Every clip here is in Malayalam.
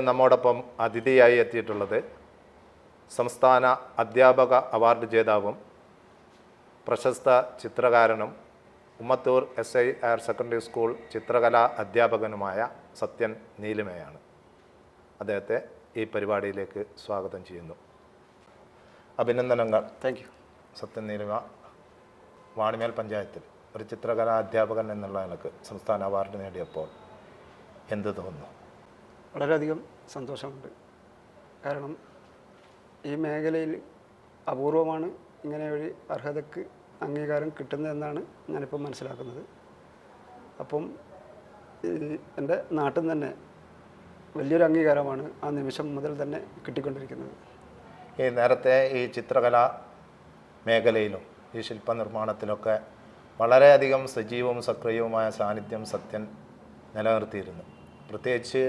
നമ്മോടൊപ്പം അതിഥിയായി എത്തിയിട്ടുള്ളത് സംസ്ഥാന അധ്യാപക അവാർഡ് ജേതാവും പ്രശസ്ത ചിത്രകാരനും Ummathur SI higher secondary school ചിത്രകലാ അധ്യാപകനുമായ സത്യൻ നീലിമയാണ്. അദ്ദേഹത്തെ ഈ പരിപാടിയിലേക്ക് സ്വാഗതം ചെയ്യുന്നു. അഭിനന്ദനങ്ങൾ. Thank you. സത്യൻ നീലിമ വാണിമേൽ പഞ്ചായത്തിൽ ഒരു ചിത്രകലാ അധ്യാപകൻ എന്നുള്ള നിലക്ക് സംസ്ഥാന അവാർഡ് നേടിയപ്പോൾ എന്ത് തോന്നുന്നു? വളരെയധികം സന്തോഷമുണ്ട്. കാരണം ഈ മേഖലയിൽ അപൂർവമാണ് ഇങ്ങനെ ഒരു അർഹതയ്ക്ക് അംഗീകാരം കിട്ടുന്നതെന്നാണ് ഞാനിപ്പോൾ മനസ്സിലാക്കുന്നത്. അപ്പം എൻ്റെ നാട്ടിൽ തന്നെ വലിയൊരു അംഗീകാരമാണ് ആ നിമിഷം മുതൽ തന്നെ കിട്ടിക്കൊണ്ടിരിക്കുന്നത്. ഈ നേരത്തെ ഈ ചിത്രകലാ മേഖലയിലും ഈ ശില്പനിർമ്മാണത്തിലൊക്കെ വളരെയധികം സജീവവും സക്രിയവുമായ സാന്നിധ്യം സത്യൻ നിലനിർത്തിയിരുന്നു. പ്രത്യേകിച്ച്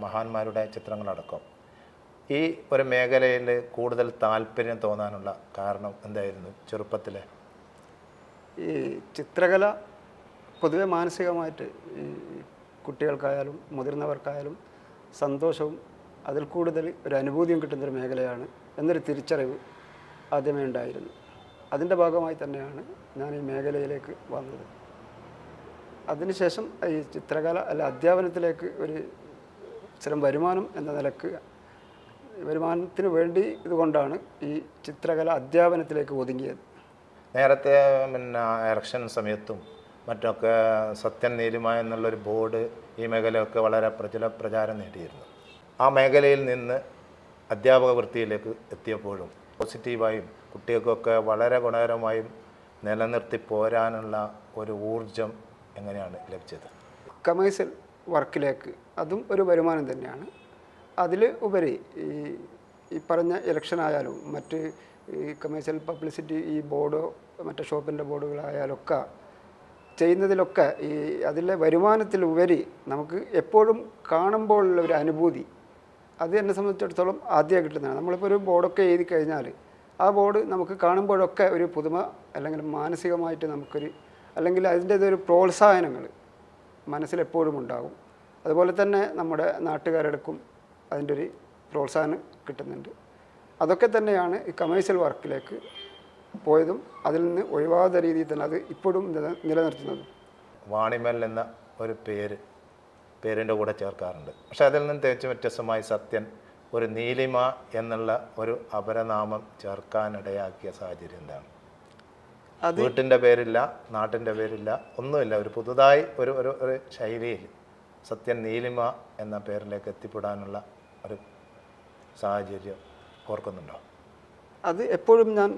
മഹാന്മാരുടെ ചിത്രങ്ങളടക്കം. ഈ ഒരു മേഖലയിൽ കൂടുതൽ താല്പര്യം തോന്നാനുള്ള കാരണം എന്തായിരുന്നു ചെറുപ്പത്തിലെ? ഈ ചിത്രകല പൊതുവെ മാനസികമായിട്ട് ഈ കുട്ടികൾക്കായാലും മുതിർന്നവർക്കായാലും സന്തോഷവും അതിൽ കൂടുതൽ ഒരു അനുഭൂതിയും കിട്ടുന്നൊരു മേഖലയാണ് എന്നൊരു തിരിച്ചറിവ് ആദ്യമേ ഉണ്ടായിരുന്നു. അതിൻ്റെ ഭാഗമായി തന്നെയാണ് ഞാൻ ഈ മേഖലയിലേക്ക് വന്നത്. അതിനുശേഷം ഈ ചിത്രകല അധ്യാപനത്തിലേക്ക് ഒരു സ്ഥിരം വരുമാനം എന്ന നിലക്ക് വരുമാനത്തിന് വേണ്ടി ഇതുകൊണ്ടാണ് ഈ ചിത്രകല അധ്യാപനത്തിലേക്ക് ഒതുങ്ങിയത്. നേരത്തെ ഇലക്ഷൻ സമയത്തും മറ്റൊക്കെ സത്യൻ നീലിമ എന്നുള്ളൊരു ബോർഡ് ഈ മേഖലയൊക്കെ വളരെ പ്രചാരം നേടിയിരുന്നു. ആ മേഖലയിൽ നിന്ന് അധ്യാപക വൃത്തിയിലേക്ക് എത്തിയപ്പോഴും പോസിറ്റീവായും കുട്ടികൾക്കൊക്കെ വളരെ ഗുണകരമായും നിലനിർത്തി പോരാനുള്ള ഒരു ഊർജം എങ്ങനെയാണ് ലഭിച്ചത്? കമേഴ്സ്യൽ വർക്കിലേക്ക് അതും ഒരു വരുമാനം തന്നെയാണ്. അതിൽ ഉപരി ഈ പറഞ്ഞ ഇലക്ഷനായാലും മറ്റ് ഈ കമേഴ്സ്യൽ പബ്ലിസിറ്റി ഈ ബോർഡോ മറ്റേ ഷോപ്പിൻ്റെ ബോർഡുകളായാലൊക്കെ ചെയ്യുന്നതിലൊക്കെ ഈ അതിലെ വരുമാനത്തിലുപരി നമുക്ക് എപ്പോഴും കാണുമ്പോഴുള്ള ഒരു അനുഭൂതി അത് എന്നെ സംബന്ധിച്ചിടത്തോളം ആദ്യം കിട്ടുന്നതാണ്. നമ്മളിപ്പോൾ ഒരു ബോർഡൊക്കെ എഴുതി കഴിഞ്ഞാൽ ആ ബോർഡ് നമുക്ക് കാണുമ്പോഴൊക്കെ ഒരു പുതുമ അല്ലെങ്കിൽ മാനസികമായിട്ട് നമുക്കൊരു അല്ലെങ്കിൽ അതിൻ്റേതൊരു പ്രോത്സാഹനങ്ങൾ മനസ്സിലെപ്പോഴും ഉണ്ടാകും. അതുപോലെ തന്നെ നമ്മുടെ നാട്ടുകാരെടുക്കും അതിൻ്റെ ഒരു പ്രോത്സാഹനം കിട്ടുന്നുണ്ട്. അതൊക്കെ തന്നെയാണ് ഈ കമേഴ്സ്യൽ വർക്കിലേക്ക് പോയതും അതിൽ നിന്ന് ഒഴിവാകാത്ത രീതിയിൽ തന്നെ അത് ഇപ്പോഴും നിലനിർത്തുന്നത്. വാണിമേൽ എന്ന ഒരു പേരിൻ്റെ കൂടെ ചേർക്കാറുണ്ട്. പക്ഷെ അതിൽ നിന്ന് തികച്ചും വ്യത്യസ്തമായി സത്യൻ ഒരു നീലിമ എന്നുള്ള ഒരു അപരനാമം ചേർക്കാനിടയാക്കിയ സാഹചര്യം എന്താണ്? വീട്ടിൻ്റെ പേരില്ല, നാട്ടിൻ്റെ പേരില്ല, ഒന്നുമില്ല. ഒരു പുതുതായി ഒരു ശൈലിയിൽ സത്യൻ നീലിമ എന്ന പേരിലേക്ക് എത്തിപ്പെടാനുള്ള ഒരു സാഹചര്യം ഓർക്കുന്നുണ്ടോ? അത് എപ്പോഴും ഞാൻ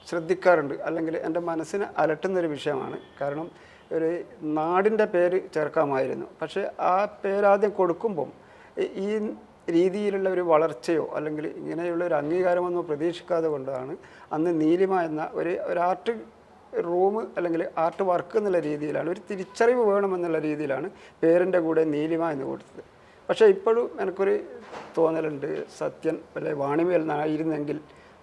ശ്രദ്ധിക്കാറുണ്ട്, അല്ലെങ്കിൽ എൻ്റെ മനസ്സിനെ അലട്ടുന്നൊരു വിഷയമാണ്. കാരണം ഒരു നാടിൻ്റെ പേര് ചേർക്കാമായിരുന്നു. പക്ഷേ ആ പേരാദ്യം കൊടുക്കുമ്പം ഈ രീതിയിലുള്ള ഒരു വളർച്ചയോ അല്ലെങ്കിൽ ഇങ്ങനെയുള്ള ഒരു അംഗീകാരമൊന്നും പ്രതീക്ഷിക്കാതെ കൊണ്ടാണ് അന്ന് നീലിമ എന്ന ഒരു ആർട്ട് റൂം അല്ലെങ്കിൽ ആർട്ട് വർക്ക് എന്നുള്ള രീതിയിലാണ് ഒരു തിരിച്ചറിവ് വേണമെന്നുള്ള രീതിയിലാണ് പേരിൻ്റെ കൂടെ നീലിമ എന്ന് കൊടുത്തത്. പക്ഷേ ഇപ്പോഴും എനിക്കൊരു തോന്നലുണ്ട്, സത്യൻ അല്ലെ വാണിമേൽ ആയിരുന്നെങ്കിൽ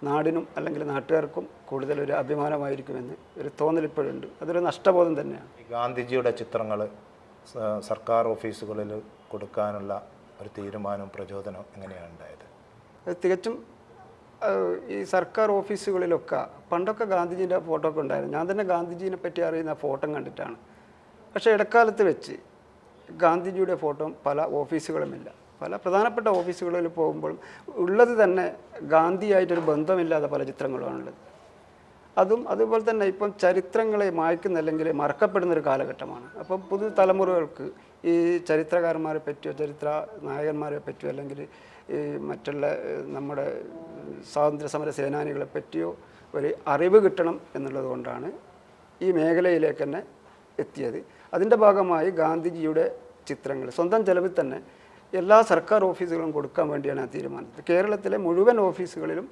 നാടിനും അല്ലെങ്കിൽ നാട്ടുകാർക്കും കൂടുതലൊരു അഭിമാനമായിരിക്കുമെന്ന് ഒരു തോന്നൽ ഇപ്പോഴുണ്ട്. അതൊരു നഷ്ടബോധം തന്നെയാണ്. ഗാന്ധിജിയുടെ ചിത്രങ്ങൾ സർക്കാർ ഓഫീസുകളിൽ കൊടുക്കാനുള്ള ഒരു തീരുമാനം പ്രചോദനം എങ്ങനെയാണ് ഉണ്ടായത്? തികച്ചും ഈ സർക്കാർ ഓഫീസുകളിലൊക്കെ പണ്ടൊക്കെ ഗാന്ധിജീൻ്റെ ഫോട്ടോ ഒക്കെ ഉണ്ടായിരുന്നു. ഞാൻ തന്നെ ഗാന്ധിജീനെ പറ്റി അറിയുന്ന ഫോട്ടോ കണ്ടിട്ടാണ്. പക്ഷേ ഇടക്കാലത്ത് വെച്ച് ഗാന്ധിജിയുടെ ഫോട്ടോ പല ഓഫീസുകളുമില്ല. പല പ്രധാനപ്പെട്ട ഓഫീസുകളിൽ പോകുമ്പോഴും ഉള്ളത് തന്നെ ഗാന്ധിയായിട്ടൊരു ബന്ധമില്ലാത്ത പല ചിത്രങ്ങളുമാണുള്ളത്. അതുപോലെ തന്നെ ഇപ്പം ചരിത്രങ്ങളെ മായ്ക്കുന്ന അല്ലെങ്കിൽ മറക്കപ്പെടുന്നൊരു കാലഘട്ടമാണ്. അപ്പം പുതു തലമുറകൾക്ക് ഈ ചരിത്രകാരന്മാരെ പറ്റിയോ ചരിത്ര നായകന്മാരെ പറ്റിയോ അല്ലെങ്കിൽ ഈ മറ്റുള്ള നമ്മുടെ സ്വാതന്ത്ര്യ സമര സേനാനികളെ പറ്റിയോ ഒരു അറിവ് കിട്ടണം എന്നുള്ളത് കൊണ്ടാണ് ഈ മേഖലയിലേക്ക് തന്നെ എത്തിയത്. അതിൻ്റെ ഭാഗമായി ഗാന്ധിജിയുടെ ചിത്രങ്ങൾ സ്വന്തം ചെലവിൽ തന്നെ എല്ലാ സർക്കാർ ഓഫീസുകളും കൊടുക്കാൻ വേണ്ടിയാണ് ആ തീരുമാനിച്ചത്. കേരളത്തിലെ മുഴുവൻ ഓഫീസുകളിലും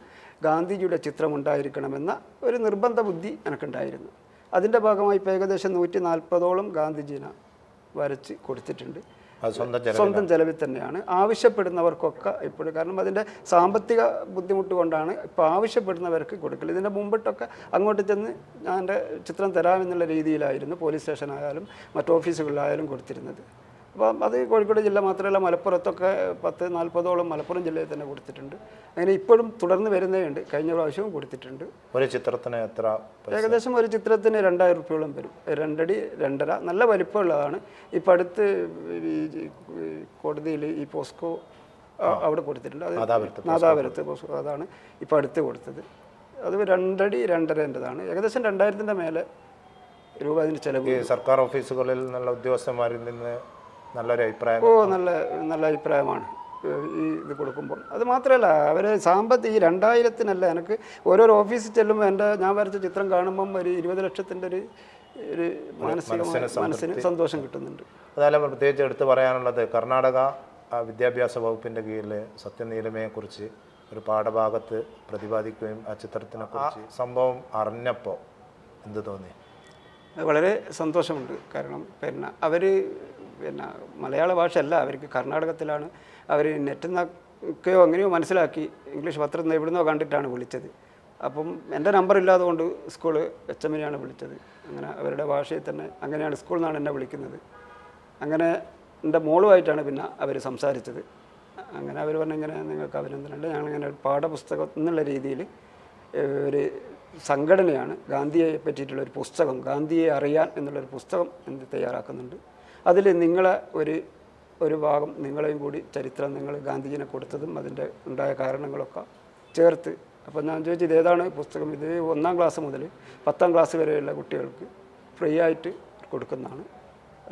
ഗാന്ധിജിയുടെ ചിത്രം ഉണ്ടായിരിക്കണമെന്ന ഒരു നിർബന്ധ ബുദ്ധി എനിക്കുണ്ടായിരുന്നു. അതിൻ്റെ ഭാഗമായി ഇപ്പോൾ ഏകദേശം 140ഓളം ഗാന്ധിജീനെ വരച്ച് കൊടുത്തിട്ടുണ്ട്. സ്വന്തം ചെലവിൽ തന്നെയാണ്. ആവശ്യപ്പെടുന്നവർക്കൊക്കെ ഇപ്പോഴും, കാരണം അതിൻ്റെ സാമ്പത്തിക ബുദ്ധിമുട്ട് കൊണ്ടാണ് ഇപ്പോൾ ആവശ്യപ്പെടുന്നവർക്ക് കൊടുക്കൽ. ഇതിൻ്റെ മുമ്പിട്ടൊക്കെ അങ്ങോട്ട് ചെന്ന് ഞാൻ എൻ്റെ ചിത്രം തരാമെന്നുള്ള രീതിയിലായിരുന്നു പോലീസ് സ്റ്റേഷനായാലും മറ്റു ഓഫീസുകളിലായാലും കൊടുത്തിരുന്നത്. അപ്പം അത് കോഴിക്കോട് ജില്ല മാത്രമല്ല മലപ്പുറത്തൊക്കെ 10-40ഓളം മലപ്പുറം ജില്ലയിൽ തന്നെ കൊടുത്തിട്ടുണ്ട്. അങ്ങനെ ഇപ്പോഴും തുടർന്ന് വരുന്നതുണ്ട്. കഴിഞ്ഞ പ്രാവശ്യവും കൊടുത്തിട്ടുണ്ട്. ഒരു ചിത്രത്തിന് എത്ര പൈസ? ഏകദേശം ഒരു ചിത്രത്തിന് 2000 രൂപയോളം വരും. 2 അടി 2.5 നല്ല വലിപ്പമുള്ളതാണ്. ഇപ്പം അടുത്ത് ഈ കോടതിയിൽ ഈ പോസ്കോ അവിടെ കൊടുത്തിട്ടുണ്ട്. അത് നാദാപുരത്ത് പോസ്കോ, അതാണ് ഇപ്പം അടുത്ത് കൊടുത്തത്. അത് 2 അടി 2.5-ൻ്റെതാണ്. ഏകദേശം 2000-ൻ്റെ മേലെ രൂപ അതിന് ചിലവ്. ഈ സർക്കാർ ഓഫീസുകളിൽ നിന്നുള്ള ഉദ്യോഗസ്ഥന്മാരിൽ നിന്ന് നല്ലൊരു അഭിപ്രായം? നല്ല അഭിപ്രായമാണ് ഈ ഇത് കൊടുക്കുമ്പോൾ. അത് മാത്രമല്ല അവർ സാമ്പത്തിക ഈ 2000-ത്തിനല്ല, എനിക്ക് ഓരോരോ ഓഫീസിൽ ചെല്ലുമ്പോൾ ഞാൻ വരച്ച ചിത്രം കാണുമ്പം ഒരു 20 ലക്ഷത്തിൻ്റെ ഒരു മനസ്സിന് സന്തോഷം കിട്ടുന്നുണ്ട്. അതായത് പ്രത്യേകിച്ച് എടുത്തു പറയാനുള്ളത്, കർണാടക വിദ്യാഭ്യാസ വകുപ്പിൻ്റെ കീഴിൽ സത്യനീലിമയെക്കുറിച്ച് ഒരു പാഠഭാഗത്ത് പ്രതിപാദിക്കുകയും ആ ചിത്രത്തിനെ കുറിച്ച് സംഭവം അറിഞ്ഞപ്പോൾ എന്ത് തോന്നി? വളരെ സന്തോഷമുണ്ട്. കാരണം അവർ മലയാള ഭാഷയല്ല, അവർക്ക് കർണാടകത്തിലാണ്. അവർ നെറ്റിൽ നിന്നൊക്കെയോ അങ്ങനെയോ മനസ്സിലാക്കി ഇംഗ്ലീഷ് പത്രത്തിൽ നിന്ന് എവിടുന്നോ കണ്ടിട്ടാണ് വിളിച്ചത്. അപ്പം എൻ്റെ നമ്പർ ഇല്ലാത്തതുകൊണ്ട് സ്കൂൾ HM-നെയാണ് വിളിച്ചത്. അങ്ങനെ അവരുടെ ഭാഷയിൽ തന്നെ അങ്ങനെയാണ് സ്കൂളിൽ നിന്നാണ് എന്നെ വിളിക്കുന്നത്. അങ്ങനെ എൻ്റെ മോളുമായിട്ടാണ് പിന്നെ അവർ സംസാരിച്ചത്. അങ്ങനെ അവർ പറഞ്ഞു, ഇങ്ങനെ നിങ്ങൾക്ക് അഭിനന്ദനമുണ്ട്, ഞങ്ങളിങ്ങനെ ഒരു പാഠപുസ്തകം എന്നുള്ള രീതിയിൽ ഒരു സംഘടനയാണ് ഗാന്ധിയെ പറ്റിയിട്ടുള്ളൊരു പുസ്തകം, ഗാന്ധിയെ അറിയാൻ എന്നുള്ളൊരു പുസ്തകം തയ്യാറാക്കുന്നുണ്ട്. അതിൽ നിങ്ങളെ ഒരു ഭാഗം നിങ്ങളെയും കൂടി ചരിത്രം, നിങ്ങൾ ഗാന്ധിജിനെ കൊടുത്തതും അതിൻ്റെ ഉണ്ടായ കാരണങ്ങളൊക്കെ ചേർത്ത്. അപ്പോൾ ഞാൻ ചോദിച്ചു, ഇതേതാണ് പുസ്തകം? ഇത് 1-ാം ക്ലാസ് മുതൽ 10-ാം ക്ലാസ് വരെയുള്ള കുട്ടികൾക്ക് ഫ്രീ ആയിട്ട് കൊടുക്കുന്നതാണ്.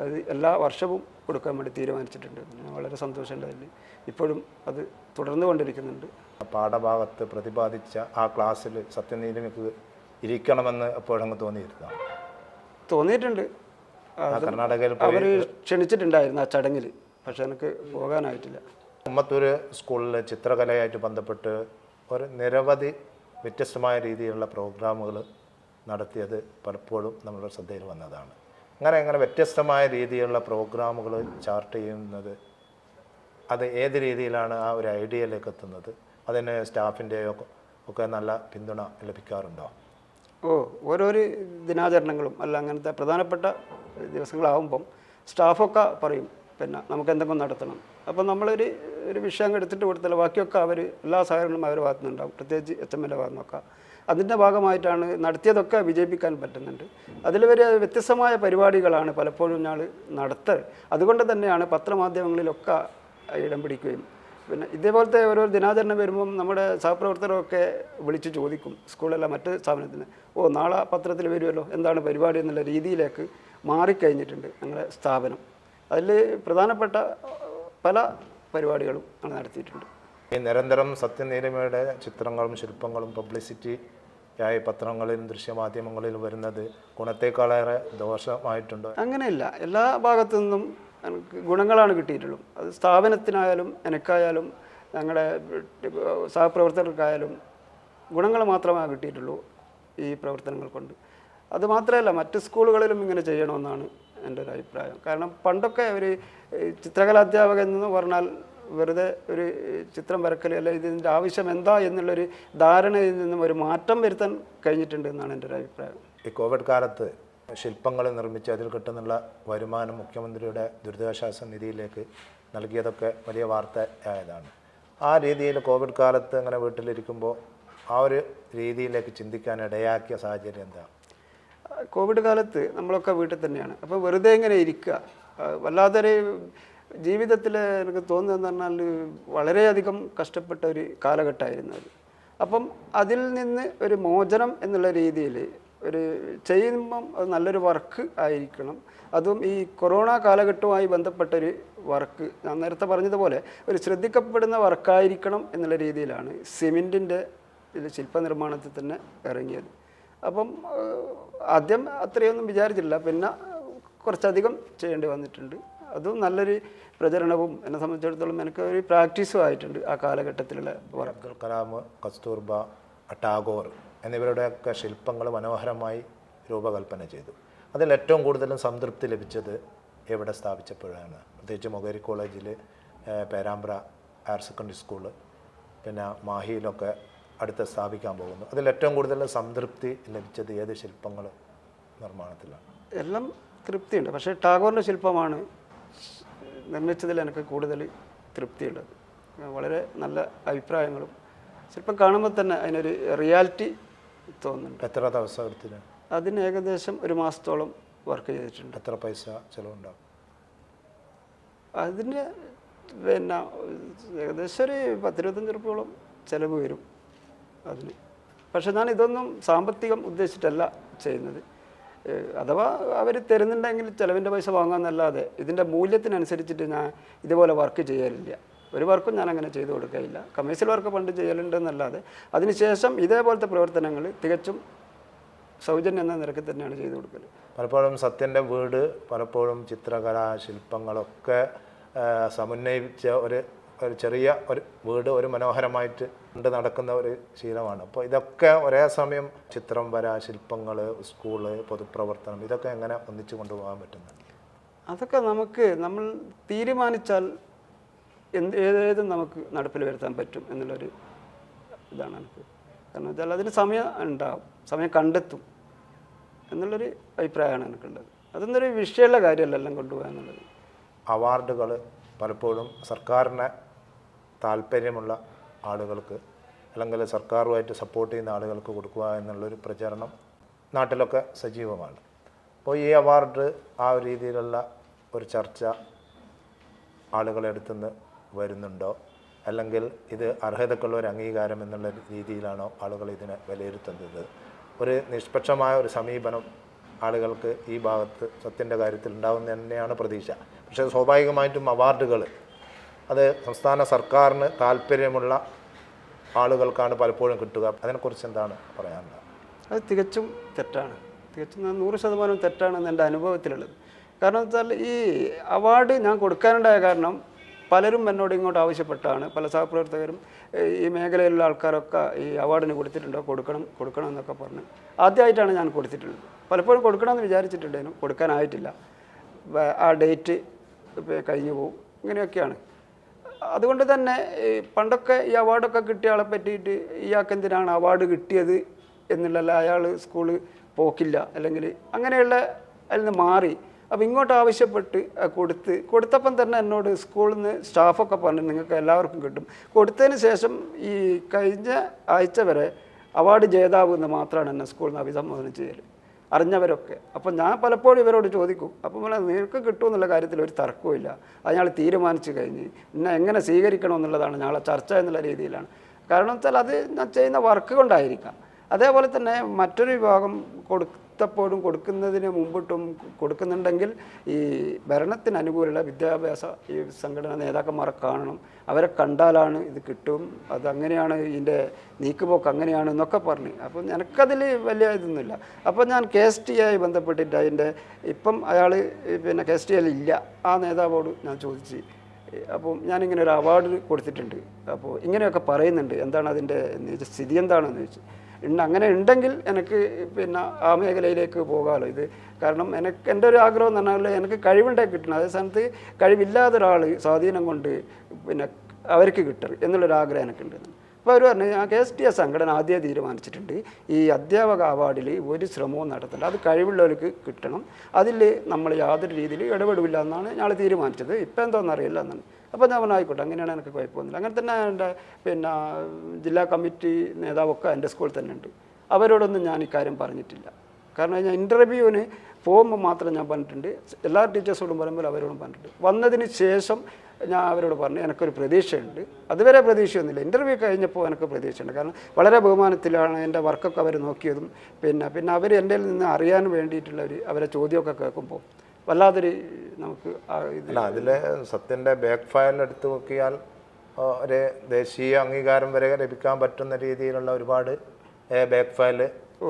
അത് എല്ലാ വർഷവും കൊടുക്കാൻ വേണ്ടി തീരുമാനിച്ചിട്ടുണ്ട്. വളരെ സന്തോഷമുണ്ട്. അതിൽ ഇപ്പോഴും അത് തുടർന്നു കൊണ്ടിരിക്കുന്നുണ്ട്. പാഠഭാഗത്ത് പ്രതിപാദിച്ച ആ ക്ലാസ്സിൽ സത്യനീലിമയ്ക്ക് ഇരിക്കണമെന്ന് എപ്പോഴങ്ങ് തോന്നിയിട്ടുണ്ട്. കർണാടകയിൽ അവർ ക്ഷണിച്ചിട്ടുണ്ടായിരുന്നു ആ ചടങ്ങിൽ, പക്ഷെ എനിക്ക് പോകാനായിട്ടില്ല. ഉമ്മത്തൂർ സ്കൂളിൽ ചിത്രകലയായിട്ട് ബന്ധപ്പെട്ട് ഒരു നിരവധി വ്യത്യസ്തമായ രീതിയിലുള്ള പ്രോഗ്രാമുകൾ നടത്തിയത് പലപ്പോഴും നമ്മുടെ ശ്രദ്ധയിൽ വന്നതാണ്. അങ്ങനെ വ്യത്യസ്തമായ രീതിയിലുള്ള പ്രോഗ്രാമുകൾ ചാർട്ട് ചെയ്യുന്നത്, അത് ഏത് രീതിയിലാണ് ആ ഒരു ഐഡിയയിലേക്ക് എത്തുന്നത്? അതിന് സ്റ്റാഫിൻ്റെയോ ഒക്കെ നല്ല പിന്തുണ ലഭിക്കാറുണ്ടോ? ഓരോരോ ദിനാചരണങ്ങളും അല്ല അങ്ങനത്തെ പ്രധാനപ്പെട്ട ദിവസങ്ങളാവുമ്പം സ്റ്റാഫൊക്കെ പറയും, നമുക്ക് എന്തെങ്കിലും നടത്തണം. അപ്പം നമ്മളൊരു വിഷയം എടുത്തിട്ട് കൊടുത്താൽ ബാക്കിയൊക്കെ അവർ എല്ലാ സഹകരണവും അവർ ഭാഗത്തുനിന്നുണ്ടാവും, പ്രത്യേകിച്ച് HM-ൻ്റെ ഭാഗത്തുനിന്നൊക്കെ. അതിൻ്റെ ഭാഗമായിട്ടാണ് നടത്തിയതൊക്കെ വിജയിപ്പിക്കാൻ പറ്റുന്നുണ്ട്. അതിൽ വരെ വ്യത്യസ്തമായ പരിപാടികളാണ് പലപ്പോഴും ഞങ്ങൾ നടത്തുക. അതുകൊണ്ട് തന്നെയാണ് പത്രമാധ്യമങ്ങളിലൊക്കെ ഇടം പിടിക്കുകയും ഇതേപോലത്തെ ഓരോ ദിനാചരണം വരുമ്പം നമ്മുടെ സഹപ്രവർത്തകരൊക്കെ വിളിച്ച് ചോദിക്കും, സ്കൂളല്ല മറ്റ് സ്ഥാപനത്തിന്, നാളെ പത്രത്തിൽ വരുമല്ലോ, എന്താണ് പരിപാടി എന്നുള്ള രീതിയിലേക്ക് മാറിക്കഴിഞ്ഞിട്ടുണ്ട് ഞങ്ങളുടെ സ്ഥാപനം. അതിൽ പ്രധാനപ്പെട്ട പല പരിപാടികളും ഞങ്ങൾ നടത്തിയിട്ടുണ്ട്. ഈ നിരന്തരം സത്യനീലിമയുടെ ചിത്രങ്ങളും ശില്പങ്ങളും പബ്ലിസിറ്റി ആയി പത്രങ്ങളിലും ദൃശ്യമാധ്യമങ്ങളിലും വരുന്നത് ഗുണത്തേക്കാളേറെ ദോഷമായിട്ടുണ്ടോ? അങ്ങനെയില്ല, എല്ലാ ഭാഗത്തു നിന്നും എനിക്ക് ഗുണങ്ങളാണ് കിട്ടിയിട്ടുള്ളൂ. അത് സ്ഥാപനത്തിനായാലും എനിക്കായാലും ഞങ്ങളുടെ സഹപ്രവർത്തകർക്കായാലും ഗുണങ്ങൾ മാത്രമേ കിട്ടിയിട്ടുള്ളൂ ഈ പ്രവർത്തനങ്ങൾ കൊണ്ട്. അതുമാത്രമല്ല, മറ്റ് സ്കൂളുകളിലും ഇങ്ങനെ ചെയ്യണമെന്നാണ് എൻ്റെ ഒരു അഭിപ്രായം. കാരണം പണ്ടൊക്കെ ഒരു ചിത്രകലാധ്യാപകൻ എന്ന് പറഞ്ഞാൽ വെറുതെ ഒരു ചിത്രം വരക്കൽ, അല്ലെങ്കിൽ ഇതിൻ്റെ ആവശ്യം എന്താ എന്നുള്ളൊരു ധാരണയിൽ നിന്നും ഒരു മാറ്റം വരുത്താൻ കഴിഞ്ഞിട്ടുണ്ട് എന്നാണ് എൻ്റെ ഒരു അഭിപ്രായം. ഈ കോവിഡ് കാലത്ത് ശില്പങ്ങൾ നിർമ്മിച്ച് അതിൽ കിട്ടുന്നുള്ള വരുമാനം മുഖ്യമന്ത്രിയുടെ ദുരിതാശ്വാസ നിധിയിലേക്ക് നൽകിയതൊക്കെ വലിയ വാർത്തയായതാണ്. ആ രീതിയിൽ കോവിഡ് കാലത്ത് അങ്ങനെ വീട്ടിലിരിക്കുമ്പോൾ ആ ഒരു രീതിയിലേക്ക് ചിന്തിക്കാൻ ഇടയാക്കിയ സാഹചര്യം എന്താ? കോവിഡ് കാലത്ത് നമ്മളൊക്കെ വീട്ടിൽ തന്നെയാണ്. അപ്പോൾ വെറുതെ ഇങ്ങനെ ഇരിക്കുക വല്ലാത്തൊരു ജീവിതത്തിൽ എനിക്ക് തോന്നുന്നതെന്ന് പറഞ്ഞാൽ വളരെയധികം കഷ്ടപ്പെട്ട ഒരു കാലഘട്ടമായിരുന്നു അത്. അപ്പം അതിൽ നിന്ന് ഒരു മോചനം എന്നുള്ള രീതിയിൽ ഒരു ചെയ്യുമ്പം അത് നല്ലൊരു വർക്ക് ആയിരിക്കണം. അതും ഈ കൊറോണ കാലഘട്ടവുമായി ബന്ധപ്പെട്ടൊരു വർക്ക്, ഞാൻ നേരത്തെ പറഞ്ഞതുപോലെ ഒരു ശ്രദ്ധിക്കപ്പെടുന്ന വർക്കായിരിക്കണം എന്നുള്ള രീതിയിലാണ് സിമെൻറ്റിൻ്റെ ഇതിൽ ശില്പനിർമ്മാണത്തിൽ തന്നെ ഇറങ്ങിയത്. അപ്പം ആദ്യം അത്രയൊന്നും വിചാരിച്ചില്ല, പിന്നെ കുറച്ചധികം ചെയ്യേണ്ടി വന്നിട്ടുണ്ട്. അതും നല്ലൊരു പ്രചരണവും എന്നെ സംബന്ധിച്ചിടത്തോളം എനിക്ക് ഒരു പ്രാക്ടീസും ആയിട്ടുണ്ട് ആ കാലഘട്ടത്തിലുള്ള വർക്ക്. അബ്ദുൽ കലാം, കസ്തൂർബ, ടാഗോർ എന്നിവരുടെയൊക്കെ ശില്പങ്ങൾ മനോഹരമായി രൂപകൽപ്പന ചെയ്തു. അതിൽ ഏറ്റവും കൂടുതലും സംതൃപ്തി ലഭിച്ചത് എവിടെ സ്ഥാപിച്ചപ്പോഴാണ്? പ്രത്യേകിച്ച് മൊകേരി കോളേജിൽ, പേരാമ്പ്ര ഹയർ സെക്കൻഡറി സ്കൂള്, പിന്നെ മാഹിയിലൊക്കെ അടുത്ത് സ്ഥാപിക്കാൻ പോകുന്നു. അതിൽ ഏറ്റവും കൂടുതൽ സംതൃപ്തി ലഭിച്ചത് ഏത് ശില്പങ്ങൾ നിർമ്മാണത്തിലാണ്? എല്ലാം തൃപ്തിയുണ്ട്, പക്ഷേ ടാഗോറിൻ്റെ ശില്പമാണ് നിർമ്മിച്ചതിൽ എനിക്ക് കൂടുതൽ തൃപ്തിയുള്ളത്. വളരെ നല്ല അഭിപ്രായങ്ങളും ചിലപ്പോൾ കാണുമ്പോൾ തന്നെ അതിനൊരു റിയാലിറ്റി തോന്നുന്നുണ്ട്. എത്ര ദിവസം എടുത്തിന്? അതിന് ഏകദേശം 1 മാസത്തോളം വർക്ക് ചെയ്തിട്ടുണ്ട്. എത്ര പൈസ ചിലവുണ്ടാവും? അതിന് പിന്നെ ഏകദേശം ഒരു 10-25 റുപ്യോളം ചിലവ് വരും അതിന്. പക്ഷെ ഞാൻ ഇതൊന്നും സാമ്പത്തികം ഉദ്ദേശിച്ചിട്ടല്ല ചെയ്യുന്നത്. അഥവാ അവർ തരുന്നുണ്ടെങ്കിൽ ചിലവിൻ്റെ പൈസ വാങ്ങാമെന്നല്ലാതെ ഇതിൻ്റെ മൂല്യത്തിനനുസരിച്ചിട്ട് ഞാൻ ഇതുപോലെ വർക്ക് ചെയ്യലില്ല. ഒരു വർക്കും ഞാൻ അങ്ങനെ ചെയ്തു കൊടുക്കുകയില്ല. കമേഴ്സ്യൽ വർക്ക് പണ്ട് ചെയ്യലുണ്ടെന്നല്ലാതെ അതിനുശേഷം ഇതേപോലത്തെ പ്രവർത്തനങ്ങൾ തികച്ചും സൗജന്യം എന്ന നിരക്കിൽ തന്നെയാണ് ചെയ്തു കൊടുക്കൽ. പലപ്പോഴും സത്യൻ്റെ വീട് പലപ്പോഴും ചിത്രകലാ ശില്പങ്ങളൊക്കെ സമന്വയിച്ച ഒരു ചെറിയ ഒരു വീട് ഒരു മനോഹരമായിട്ട് കൊണ്ട് നടക്കുന്ന ഒരു ശീലമാണ്. അപ്പോൾ ഇതൊക്കെ ഒരേ സമയം ചിത്രം വര, ശില്പങ്ങൾ, സ്കൂള്, പൊതുപ്രവർത്തനം, ഇതൊക്കെ എങ്ങനെ ഒന്നിച്ചു കൊണ്ടുപോകാൻ പറ്റുന്നത്? അതൊക്കെ നമ്മൾ തീരുമാനിച്ചാൽ ഏതും നമുക്ക് നടപ്പിൽ വരുത്താൻ പറ്റും എന്നുള്ളൊരു ഇതാണ് എനിക്ക്. കാരണം വെച്ചാൽ അതിന് സമയം ഉണ്ടാവും, സമയം കണ്ടെത്തും എന്നുള്ളൊരു അഭിപ്രായമാണ് എനിക്കുള്ളത്. അതൊന്നൊരു വിഷയമുള്ള കാര്യമല്ല എല്ലാം കൊണ്ടുപോകുക എന്നുള്ളത്. അവാർഡുകൾ പലപ്പോഴും സർക്കാരിനെ താല്പര്യമുള്ള ആളുകൾക്ക് അല്ലെങ്കിൽ സർക്കാരുമായിട്ട് സപ്പോർട്ട് ചെയ്യുന്ന ആളുകൾക്ക് കൊടുക്കുക എന്നുള്ളൊരു പ്രചരണം നാട്ടിലൊക്കെ സജീവമാണ്. അപ്പോൾ ഈ അവാർഡ് ആ ഒരു രീതിയിലുള്ള ഒരു ചർച്ച ആളുകളുടെ അടുത്തുനിന്ന് വരുന്നുണ്ടോ, അല്ലെങ്കിൽ ഇത് അർഹതക്കുള്ള ഒരു അംഗീകാരം എന്നുള്ള രീതിയിലാണോ ആളുകൾ ഇതിനെ വിലയിരുത്തുന്നത്? ഒരു നിഷ്പക്ഷമായ ഒരു സമീപനം ആളുകൾക്ക് ഈ ഭാഗത്ത് സത്യൻ്റെ കാര്യത്തിൽ ഉണ്ടാകുന്ന തന്നെയാണ് പ്രതീക്ഷ. പക്ഷേ സ്വാഭാവികമായിട്ടും അവാർഡുകൾ അത് സംസ്ഥാന സർക്കാരിന് താല്പര്യമുള്ള ആളുകൾക്കാണ് പലപ്പോഴും കിട്ടുക. അതിനെക്കുറിച്ച് എന്താണ് പറയാനുള്ളത്? അത് തികച്ചും തെറ്റാണ്. തികച്ചും 100% തെറ്റാണെന്ന് എൻ്റെ അനുഭവത്തിലുള്ളത്. കാരണം വെച്ചാൽ ഈ അവാർഡ് ഞാൻ കൊടുക്കാനുണ്ടായ കാരണം പലരും എന്നോട് ഇങ്ങോട്ട് ആവശ്യപ്പെട്ടാണ്. പല സഹപ്രവർത്തകരും ഈ മേഖലയിലുള്ള ആൾക്കാരൊക്കെ ഈ അവാർഡിന് കൊടുത്തിട്ടുണ്ടോ, കൊടുക്കണം എന്നൊക്കെ പറഞ്ഞ് ആദ്യമായിട്ടാണ് ഞാൻ കൊടുത്തിട്ടുള്ളത്. പലപ്പോഴും കൊടുക്കണമെന്ന് വിചാരിച്ചിട്ടുണ്ടായിരുന്നു, കൊടുക്കാനായിട്ടില്ല. ആ ഡേറ്റ് കഴിഞ്ഞു പോകും, ഇങ്ങനെയൊക്കെയാണ്. അതുകൊണ്ട് തന്നെ പണ്ടൊക്കെ ഈ അവാർഡൊക്കെ കിട്ടിയ ആളെ പറ്റിയിട്ട് ഇയാൾക്ക് എന്തിനാണ് അവാർഡ് കിട്ടിയത് എന്നുള്ളല്ല, അയാൾ സ്കൂള് പോക്കില്ല അല്ലെങ്കിൽ അങ്ങനെയുള്ള അതിൽ നിന്ന് മാറി. അപ്പോൾ ഇങ്ങോട്ട് ആവശ്യപ്പെട്ട് കൊടുത്തപ്പം തന്നെ എന്നോട് സ്കൂളിൽ നിന്ന് സ്റ്റാഫൊക്കെ പറഞ്ഞു നിങ്ങൾക്ക് എല്ലാവർക്കും കിട്ടും. കൊടുത്തതിന് ശേഷം ഈ കഴിഞ്ഞ ആഴ്ച വരെ അവാർഡ് ജേതാവ് എന്ന് മാത്രമാണ് എന്നെ സ്കൂളിൽ നിന്ന് അഭിസംബോധന ചെയ്യൽ, അറിഞ്ഞവരൊക്കെ. അപ്പം ഞാൻ പലപ്പോഴും ഇവരോട് ചോദിക്കും, അപ്പം നിങ്ങൾക്ക് കിട്ടുമെന്നുള്ള കാര്യത്തിൽ ഒരു തർക്കവുമില്ല, അത് ഞങ്ങൾ തീരുമാനിച്ചു കഴിഞ്ഞ് എന്നെ എങ്ങനെ സ്വീകരിക്കണമെന്നുള്ളതാണ് ഞങ്ങളെ ചർച്ച എന്നുള്ള രീതിയിലാണ്. കാരണം വെച്ചാൽ അത് ഞാൻ ചെയ്യുന്ന വർക്ക് കൊണ്ടായിരിക്കാം. അതേപോലെ തന്നെ മറ്റൊരു വിഭാഗം കൊടുത്തപ്പോഴും കൊടുക്കുന്നതിന് മുമ്പിട്ടും കൊടുക്കുന്നുണ്ടെങ്കിൽ ഈ ഭരണത്തിന് അനുകൂലമുള്ള വിദ്യാഭ്യാസ ഈ സംഘടനാ നേതാക്കന്മാരെ കാണണം, അവരെ കണ്ടാലാണ് ഇത് കിട്ടും, അതങ്ങനെയാണ് ഇതിൻ്റെ നീക്കുപോക്ക് അങ്ങനെയാണ് എന്നൊക്കെ പറഞ്ഞ്. അപ്പം എനിക്കതിൽ വലിയ ഇതൊന്നുമില്ല. അപ്പോൾ ഞാൻ KST ആയി ബന്ധപ്പെട്ടിട്ട് അതിൻ്റെ ഇപ്പം അയാൾ പിന്നെ KST ഇല്ല, ആ നേതാവോട് ഞാൻ ചോദിച്ച്, അപ്പം ഞാനിങ്ങനെ ഒരു അവാർഡ് കൊടുത്തിട്ടുണ്ട്, അപ്പോൾ ഇങ്ങനെയൊക്കെ പറയുന്നുണ്ട്, എന്താണ് അതിൻ്റെ സ്ഥിതി എന്താണെന്ന് ചോദിച്ചു. അങ്ങനെ ഉണ്ടെങ്കിൽ എനിക്ക് പിന്നെ ആ മേഖലയിലേക്ക് പോകാമല്ലോ. ഇത് കാരണം എൻ്റെ ഒരു ആഗ്രഹം എന്ന് പറഞ്ഞാൽ എനിക്ക് കഴിവുണ്ടായി കിട്ടണം, അതേ സ്ഥാനത്ത് കഴിവില്ലാത്ത ഒരാൾ സ്വാധീനം കൊണ്ട് പിന്നെ അവർക്ക് കിട്ടരുത് എന്നുള്ളൊരാഗ്രഹം എനിക്കുണ്ട്. അപ്പോൾ അവർ പറഞ്ഞു ഞാൻ KST സംഘടന ആദ്യം തീരുമാനിച്ചിട്ടുണ്ട് ഈ അധ്യാപക അവാർഡിൽ ഒരു ശ്രമവും നടത്തില്ല, അത് കഴിവുള്ളവർക്ക് കിട്ടണം, അതിൽ നമ്മൾ യാതൊരു രീതിയിൽ ഇടപെടില്ല എന്നാണ് ഞങ്ങൾ തീരുമാനിച്ചത്. ഇപ്പം എന്തോന്നറിയില്ല എന്നാണ്. അപ്പോൾ ഞാൻ പറഞ്ഞു ആയിക്കോട്ടെ, അങ്ങനെയാണ് എനിക്ക് കുഴപ്പമൊന്നുമില്ല. അങ്ങനെ തന്നെ എൻ്റെ പിന്നെ ജില്ലാ കമ്മിറ്റി നേതാവൊക്കെ എൻ്റെ സ്കൂളിൽ തന്നെ ഉണ്ട്. അവരോടൊന്നും ഞാൻ ഇക്കാര്യം പറഞ്ഞിട്ടില്ല. കാരണം ഞാൻ ഇൻ്റർവ്യൂവിന് പോകുമ്പോൾ മാത്രം ഞാൻ പറഞ്ഞിട്ടുണ്ട്, എല്ലാ ടീച്ചേഴ്സോടും പറയുമ്പോൾ അവരോടും പറഞ്ഞിട്ടുണ്ട്. വന്നതിന് ശേഷം ഞാൻ അവരോട് പറഞ്ഞു എനിക്കൊരു പ്രതീക്ഷയുണ്ട്, അതുവരെ പ്രതീക്ഷയൊന്നുമില്ല. ഇൻ്റർവ്യൂ കഴിഞ്ഞപ്പോൾ എനിക്ക് പ്രതീക്ഷയുണ്ട്. കാരണം വളരെ ബഹുമാനത്തിലാണ് എൻ്റെ വർക്കൊക്കെ അവർ നോക്കിയതും. പിന്നെ അവർ എൻ്റെ നിന്ന് അറിയാൻ വേണ്ടിയിട്ടുള്ള അവരെ ചോദ്യമൊക്കെ കേൾക്കുമ്പോൾ വല്ലാതൊരു നമുക്ക് അല്ല, അതിൽ സത്യൻ്റെ ബാക്ക് ഫയൽ എടുത്ത് നോക്കിയാൽ ഒരു ദേശീയ അംഗീകാരം വരെ ലഭിക്കാൻ പറ്റുന്ന രീതിയിലുള്ള ഒരുപാട് ബാക്ക് ഫയൽ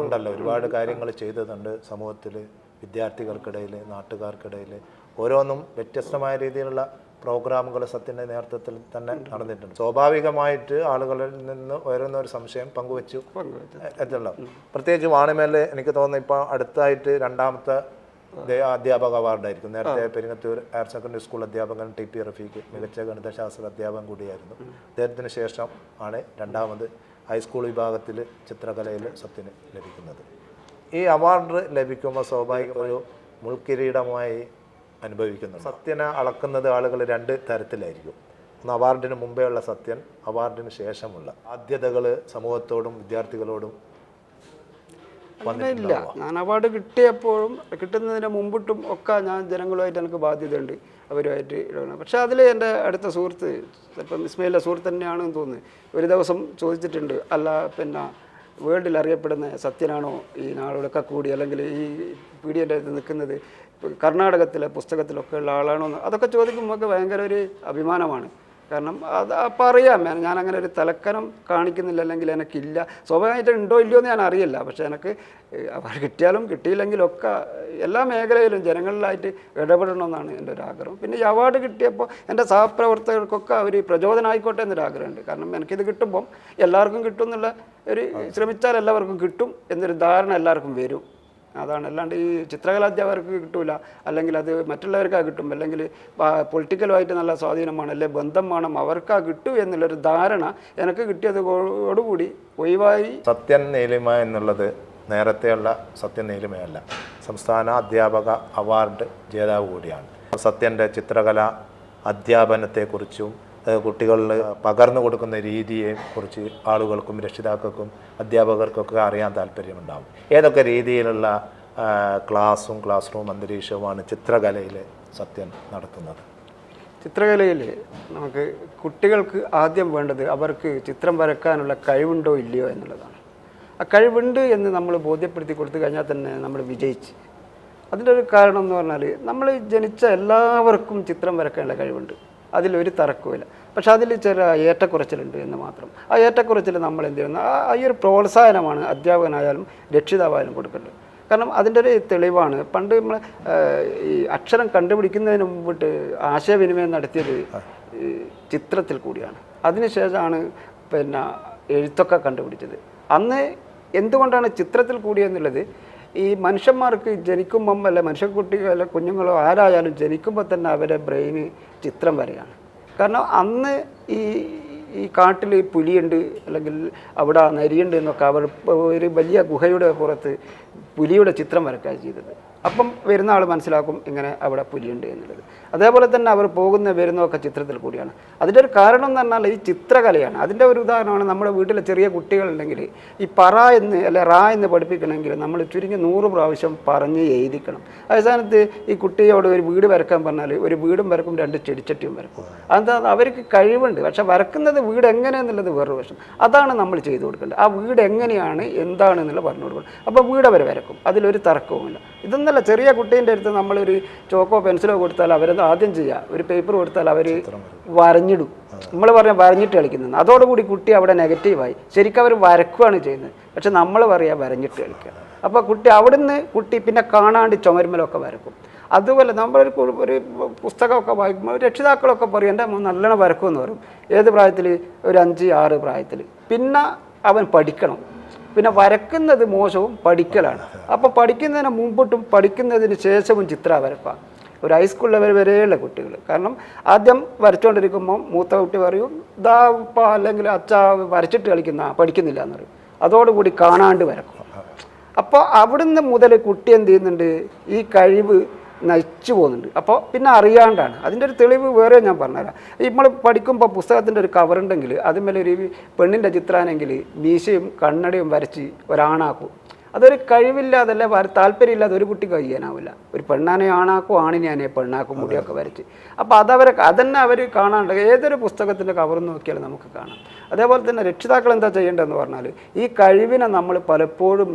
ഉണ്ടല്ലോ. ഒരുപാട് കാര്യങ്ങൾ ചെയ്തതുണ്ട് സമൂഹത്തിൽ, വിദ്യാർത്ഥികൾക്കിടയിൽ, നാട്ടുകാർക്കിടയിൽ. ഓരോന്നും വ്യത്യസ്തമായ രീതിയിലുള്ള പ്രോഗ്രാമുകൾ സത്യൻ്റെ നേതൃത്വത്തിൽ തന്നെ നടന്നിട്ടുണ്ട്. സ്വാഭാവികമായിട്ട് ആളുകളിൽ നിന്ന് ഉയരുന്ന ഒരു സംശയം പങ്കുവെച്ചു എത്തുള്ള. പ്രത്യേകിച്ച് വാണിമേൽ എനിക്ക് തോന്നുന്നു ഇപ്പോൾ അടുത്തായിട്ട് 2ാമത്തെ അധ്യാപക അവാർഡായിരിക്കും. നേരത്തെ പെരിങ്ങത്തൂർ ഹയർ സെക്കൻഡറി സ്കൂൾ അധ്യാപകൻ TP റഫീഖ് മികച്ച ഗണിതശാസ്ത്ര അധ്യാപകൻ കൂടിയായിരുന്നു. അദ്ദേഹത്തിന് ശേഷം ആണ് 2ാമത് ഹൈസ്കൂൾ വിഭാഗത്തിൽ ചിത്രകലയിൽ സത്യന് ലഭിക്കുന്നത്. ഈ അവാർഡ് ലഭിക്കുമ്പോൾ സ്വാഭാവിക ഒരു മുൾക്കിരീടമായി അനുഭവിക്കുന്നുണ്ട്. സത്യനെ അളക്കുന്നത് ആളുകൾ 2 തരത്തിലായിരിക്കും. ഒന്ന് അവാർഡിന് മുമ്പേ ഉള്ള സത്യൻ, അവാർഡിന് ശേഷമുള്ള ബാധ്യതകൾ സമൂഹത്തോടും വിദ്യാർത്ഥികളോടും അങ്ങനെയില്ല. ഞാൻ അവാർഡ് കിട്ടിയപ്പോഴും കിട്ടുന്നതിന് മുമ്പിട്ടും ഒക്കെ ഞാൻ ജനങ്ങളുമായിട്ട് എനിക്ക് ബാധ്യതയുണ്ട്, അവരുമായിട്ട് ഇടപെടണം. പക്ഷേ അതിൽ എൻ്റെ അടുത്ത സുഹൃത്ത്, ഇപ്പം ഇസ്മയിലെ സുഹൃത്ത് തന്നെയാണെന്ന് തോന്നുന്നു, ഒരു ദിവസം ചോദിച്ചിട്ടുണ്ട്, അല്ല പിന്നെ വേൾഡിൽ അറിയപ്പെടുന്ന സത്യനാണോ ഈ നാളോടൊക്കെ കൂടി അല്ലെങ്കിൽ ഈ പീഡിയൻ്റെ അടുത്ത് നിൽക്കുന്നത് കർണാടകത്തിലെ പുസ്തകത്തിലൊക്കെ ഉള്ള ആളാണോ എന്ന് അതൊക്കെ ചോദിക്കുമ്പോൾ ഭയങ്കര ഒരു അഭിമാനമാണ്. കാരണം അത് അപ്പം അറിയാം ഞാൻ അങ്ങനെ ഒരു തലക്കനം കാണിക്കുന്നില്ല, അല്ലെങ്കിൽ എനിക്കില്ല. സ്വാഭാവികമായിട്ട് ഉണ്ടോ ഇല്ലയോ എന്ന് ഞാൻ അറിയില്ല. പക്ഷേ എനിക്ക് അവർ കിട്ടിയാലും കിട്ടിയില്ലെങ്കിലും ഒക്കെ എല്ലാ മേഖലയിലും ജനങ്ങളിലായിട്ട് ഇടപെടണമെന്നാണ് എൻ്റെ ഒരു ആഗ്രഹം. പിന്നെ ഈ അവാർഡ് കിട്ടിയപ്പോൾ എൻ്റെ സഹപ്രവർത്തകർക്കൊക്കെ ഒരു പ്രചോദനമായിക്കോട്ടെ എന്നൊരു ആഗ്രഹമുണ്ട്. കാരണം എനിക്കിത് കിട്ടുമ്പം എല്ലാവർക്കും കിട്ടും എന്നുള്ള ഒരു ശ്രമിച്ചാൽ എല്ലാവർക്കും കിട്ടും എന്നൊരു ധാരണ എല്ലാവർക്കും വരും. അതാണ്. അല്ലാണ്ട് ഈ ചിത്രകലാധ്യാപകർക്ക് കിട്ടൂല, അല്ലെങ്കിൽ അത് മറ്റുള്ളവർക്കാ കിട്ടും, അല്ലെങ്കിൽ പൊളിറ്റിക്കലുമായിട്ട് നല്ല സ്വാധീനമാണ്, അല്ലെ ബന്ധം വേണം, അവർക്കാ കിട്ടൂ എന്നുള്ളൊരു ധാരണ എനിക്ക് കിട്ടിയതോടുകൂടി ഒഴിവായി. സത്യൻ നീലിമ എന്നുള്ളത് നേരത്തെയുള്ള സത്യൻ നീലിമയല്ല, സംസ്ഥാന അധ്യാപക അവാർഡ് ജേതാവ് കൂടിയാണ്. സത്യൻ്റെ ചിത്രകല അധ്യാപനത്തെക്കുറിച്ചും കുട്ടികളിൽ പകർന്നു കൊടുക്കുന്ന രീതിയെ കുറിച്ച് ആളുകൾക്കും രക്ഷിതാക്കൾക്കും അധ്യാപകർക്കൊക്കെ അറിയാൻ താല്പര്യമുണ്ടാകും. ഏതൊക്കെ രീതിയിലുള്ള ക്ലാസ് റൂം അന്തരീക്ഷവുമാണ് ചിത്രകലയിൽ സത്യൻ നടത്തുന്നത്? ചിത്രകലയിൽ നമുക്ക് കുട്ടികൾക്ക് ആദ്യം വേണ്ടത് അവർക്ക് ചിത്രം വരക്കാനുള്ള കഴിവുണ്ടോ ഇല്ലയോ എന്നുള്ളതാണ്. ആ കഴിവുണ്ട് എന്ന് നമ്മൾ ബോധ്യപ്പെടുത്തി കൊടുത്തു കഴിഞ്ഞാൽ തന്നെ നമ്മൾ വിജയിച്ച്. അതിൻ്റെ ഒരു കാരണം എന്ന് പറഞ്ഞാൽ നമ്മൾ ജനിച്ച എല്ലാവർക്കും ചിത്രം വരക്കാനുള്ള കഴിവുണ്ട്, അതിലൊരു തർക്കവുമില്ല. പക്ഷെ അതിൽ ചില ഏറ്റക്കുറച്ചിലുണ്ട് എന്ന് മാത്രം. ആ ഏറ്റക്കുറച്ചിൽ നമ്മൾ എന്ത് ചെയ്യുന്നു, ഈ ഒരു പ്രോത്സാഹനമാണ് അധ്യാപകനായാലും രക്ഷിതാവായാലും കൊടുക്കേണ്ടത്. കാരണം അതിൻ്റെ ഒരു തെളിവാണ് പണ്ട് നമ്മൾ ഈ അക്ഷരം കണ്ടുപിടിക്കുന്നതിന് മുമ്പിട്ട് ആശയവിനിമയം നടത്തിയത് ചിത്രത്തിൽ കൂടിയാണ്. അതിനുശേഷമാണ് പിന്നെ എഴുത്തൊക്കെ കണ്ടുപിടിച്ചത്. അന്ന് എന്തുകൊണ്ടാണ് ചിത്രത്തിൽ കൂടിയെന്നുള്ളത്, ഈ മനുഷ്യന്മാർക്ക് ജനിക്കുമ്പം അല്ല മനുഷ്യക്കുട്ടികളോ അല്ല കുഞ്ഞുങ്ങളോ ആരായാലും ജനിക്കുമ്പോൾ തന്നെ അവരുടെ ബ്രെയിന് ചിത്രം വരെയാണ്. കാരണം അന്ന് ഈ കാട്ടിൽ പുലിയുണ്ട് അല്ലെങ്കിൽ അവിടെ നരിയുണ്ട് എന്നൊക്കെ അവർ ഒരു വലിയ ഗുഹയുടെ പുറത്ത് പുലിയുടെ ചിത്രം വരയ്ക്കുകയാണ് ചെയ്തത്. അപ്പം വരുന്ന ആൾ മനസ്സിലാക്കും ഇങ്ങനെ അവിടെ പുലിയുണ്ട് എന്നുള്ളത്. അതേപോലെ തന്നെ അവർ വരുന്നതൊക്കെ ചിത്രത്തിൽ കൂടിയാണ്. അതിൻ്റെ ഒരു കാരണം എന്ന് പറഞ്ഞാൽ ഈ ചിത്രകലയാണ്. അതിൻ്റെ ഒരു ഉദാഹരണമാണ് നമ്മുടെ വീട്ടിലെ ചെറിയ കുട്ടികളുണ്ടെങ്കിൽ ഈ പറ എന്ന് അല്ലെ റാ എന്ന് പഠിപ്പിക്കണമെങ്കിൽ നമ്മൾ ചുരുങ്ങി 100 പ്രാവശ്യം പറഞ്ഞ് എഴുതിക്കണം. അവസാനത്ത് ഈ കുട്ടിയോട് ഒരു വീട് വരക്കാൻ പറഞ്ഞാൽ ഒരു വീടും വരക്കും 2 ചെടിച്ചട്ടിയും വരക്കും. അതെന്താ, അവർക്ക് കഴിവുണ്ട്, പക്ഷെ വരക്കുന്നത് വീട് എങ്ങനെയെന്നുള്ളത് വേറൊരു വശം. അതാണ് നമ്മൾ ചെയ്തു കൊടുക്കേണ്ടത്. ആ വീട് എങ്ങനെയാണ് എന്താണെന്നുള്ള പറഞ്ഞു കൊടുക്കണം. അപ്പോൾ വീട് അവർ വരക്കും, അതിലൊരു തർക്കവുമില്ല. ഇതൊന്നല്ല, ചെറിയ കുട്ടീൻ്റെ അടുത്ത് നമ്മളൊരു ചോക്കോ പെൻസിലോ കൊടുത്താൽ അവരത് ആദ്യം ചെയ്യുക, ഒരു പേപ്പർ കൊടുത്താൽ അവർ വരഞ്ഞിടും. നമ്മൾ പറയാം വരഞ്ഞിട്ട് കളിക്കുന്നത്, അതോടുകൂടി കുട്ടി അവിടെ നെഗറ്റീവായി. ശരിക്കും അവർ വരക്കുകയാണ് ചെയ്യുന്നത്, പക്ഷെ നമ്മൾ പറയുക വരഞ്ഞിട്ട് കളിക്കുക. അപ്പോൾ കുട്ടി അവിടുന്ന് പിന്നെ കാണാണ്ട് ചുമരുമലൊക്കെ വരക്കും. അതുപോലെ നമ്മളൊരു പുസ്തകമൊക്കെ വായിക്കുമ്പോൾ രക്ഷിതാക്കളൊക്കെ പറയും എൻ്റെ മോൻ നല്ലോണം വരക്കുമെന്ന് പറയും. ഏത് പ്രായത്തിൽ? ഒരു 5-6 പ്രായത്തിൽ. പിന്നെ അവൻ പഠിക്കണം. പിന്നെ വരക്കുന്നത് മോശവും പഠിക്കലാണ്. അപ്പോൾ പഠിക്കുന്നതിന് മുമ്പിട്ടും പഠിക്കുന്നതിന് ശേഷവും ചിത്രം വരപ്പാണ്. ഒരു ഹൈസ്കൂൾ ലെവൽ വരെയുള്ള കുട്ടികൾ. കാരണം ആദ്യം വരച്ചുകൊണ്ടിരിക്കുമ്പോൾ മൂത്ത കുട്ടി പറയും ഇതാ ഉപ്പ അല്ലെങ്കിൽ അച്ഛ വരച്ചിട്ട് പഠിക്കുന്നില്ല എന്ന് പറയും. അതോടുകൂടി കാണാണ്ട് വരക്കും. അപ്പോൾ അവിടുന്ന് മുതൽ കുട്ടി എന്ത് ചെയ്യുന്നുണ്ട്, ഈ കഴിവ് നശിച്ചു പോകുന്നുണ്ട്. അപ്പോൾ പിന്നെ അറിയാണ്ടാണ്. അതിൻ്റെ ഒരു തെളിവ് വേറെ ഞാൻ പറഞ്ഞുതരാം. നമ്മൾ പഠിക്കുമ്പോൾ പുസ്തകത്തിൻ്റെ ഒരു കവറുണ്ടെങ്കിൽ അതിന്മേലെ ഒരു പെണ്ണിൻ്റെ ചിത്രമാണെങ്കിൽ മീശയും കണ്ണടയും വരച്ച് ഒരാണാക്കും. അതൊരു കഴിവില്ലാതല്ല, താല്പര്യമില്ലാതെ ഒരു കുട്ടി കഴിയാനാവില്ല. ഒരു പെണ്ണാനെ ആണാക്കും, ആണിനെ പെണ്ണാക്കും, മുടിയൊക്കെ വരച്ച്. അപ്പോൾ അതന്നെ അവർ കാണാണ്ട് ഏതൊരു പുസ്തകത്തിൻ്റെ കവർ നോക്കിയാലും നമുക്ക് കാണാം. അതേപോലെ തന്നെ രക്ഷിതാക്കൾ എന്താ ചെയ്യേണ്ടതെന്ന് പറഞ്ഞാൽ ഈ കഴിവിനെ നമ്മൾ പലപ്പോഴും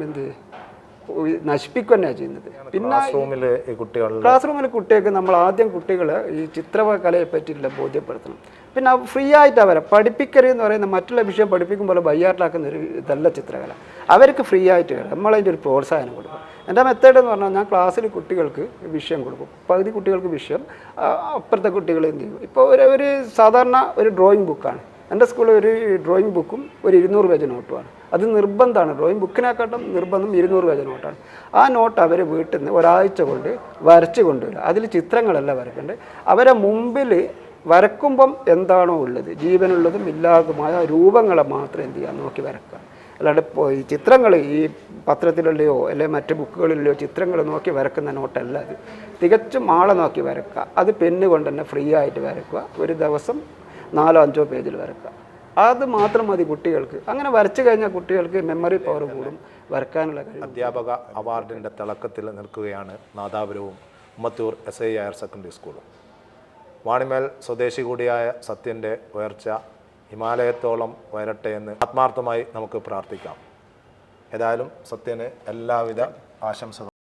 നശിപ്പിക്കുക തന്നെയാണ് ചെയ്യുന്നത്. പിന്നെ ക്ലാസ് റൂമിൽ കുട്ടികൾക്ക് നമ്മൾ ആദ്യം കുട്ടികളെ ഈ ചിത്രകലയെ പറ്റിയിട്ടുള്ള ബോധ്യപ്പെടുത്തണം. പിന്നെ ഫ്രീ ആയിട്ട് അവരെ പഠിപ്പിക്കരുതെന്ന് പറയുന്ന മറ്റുള്ള വിഷയം പഠിപ്പിക്കുമ്പോൾ ബയ്യാറിലാക്കുന്ന ഒരു ഇതല്ല ചിത്രകല. അവർക്ക് ഫ്രീ ആയിട്ട് നമ്മളതിൻ്റെ ഒരു പ്രോത്സാഹനം കൊടുക്കും. എൻ്റെ മെത്തേഡ് എന്ന് പറഞ്ഞാൽ ഞാൻ ക്ലാസ്സിൽ കുട്ടികൾക്ക് വിഷയം കൊടുക്കും. പകുതി കുട്ടികൾക്ക് വിഷയം, അപ്പുറത്തെ കുട്ടികൾ എന്ത് ചെയ്യും. ഇപ്പോൾ ഒരു സാധാരണ ഒരു ഡ്രോയിങ് ബുക്കാണ്. എൻ്റെ സ്കൂളിൽ ഒരു ഡ്രോയിങ് ബുക്കും ഒരു 200 പേജ് നോട്ടുമാണ്. അത് നിർബന്ധമാണ്. ഡ്രോയിങ് ബുക്കിനെക്കാട്ടും നിർബന്ധം 200 പേജ് നോട്ടാണ്. ആ നോട്ട് അവർ വീട്ടിൽ നിന്ന് ഒരാഴ്ച കൊണ്ട് വരച്ച് കൊണ്ടുവരിക. അതിൽ ചിത്രങ്ങളല്ല വരക്കേണ്ടത്. അവരെ മുമ്പിൽ വരക്കുമ്പം എന്താണോ ഉള്ളത്, ജീവനുള്ളതും ഇല്ലാത്തതുമായ രൂപങ്ങളെ മാത്രം എന്ത് ചെയ്യുക, നോക്കി വരക്കുക. അല്ലാണ്ട് ഈ ചിത്രങ്ങൾ ഈ പത്രത്തിലുള്ളയോ അല്ലെങ്കിൽ മറ്റ് ബുക്കുകളിലെയോ ചിത്രങ്ങൾ നോക്കി വരക്കുന്ന നോട്ടല്ല അത്. തികച്ചും ആളെ നോക്കി വരക്കുക. അത് പെണ്ണ് കൊണ്ട് തന്നെ ഫ്രീ ആയിട്ട് വരക്കുക. ഒരു ദിവസം 4-5 പേജിൽ വരക്കുക. അത് മാത്രം മതി കുട്ടികൾക്ക്. അങ്ങനെ വരച്ചു കഴിഞ്ഞാൽ കുട്ടികൾക്ക് മെമ്മറി പവർ കൂടും, വരക്കാനുള്ള കഴിവ്. അധ്യാപക അവാർഡിൻ്റെ തിളക്കത്തിൽ നിൽക്കുകയാണ് നാദാപുരവും ഉമ്മത്തൂർ SI ഹയർ സെക്കൻഡറി സ്കൂളും. വാണിമേൽ സ്വദേശി കൂടിയായ സത്യൻ്റെ ഉയർച്ച ഹിമാലയത്തോളം ഉയരട്ടെ എന്ന് ആത്മാർത്ഥമായി നമുക്ക് പ്രാർത്ഥിക്കാം. ഏതായാലും സത്യന് എല്ലാവിധ ആശംസകളും.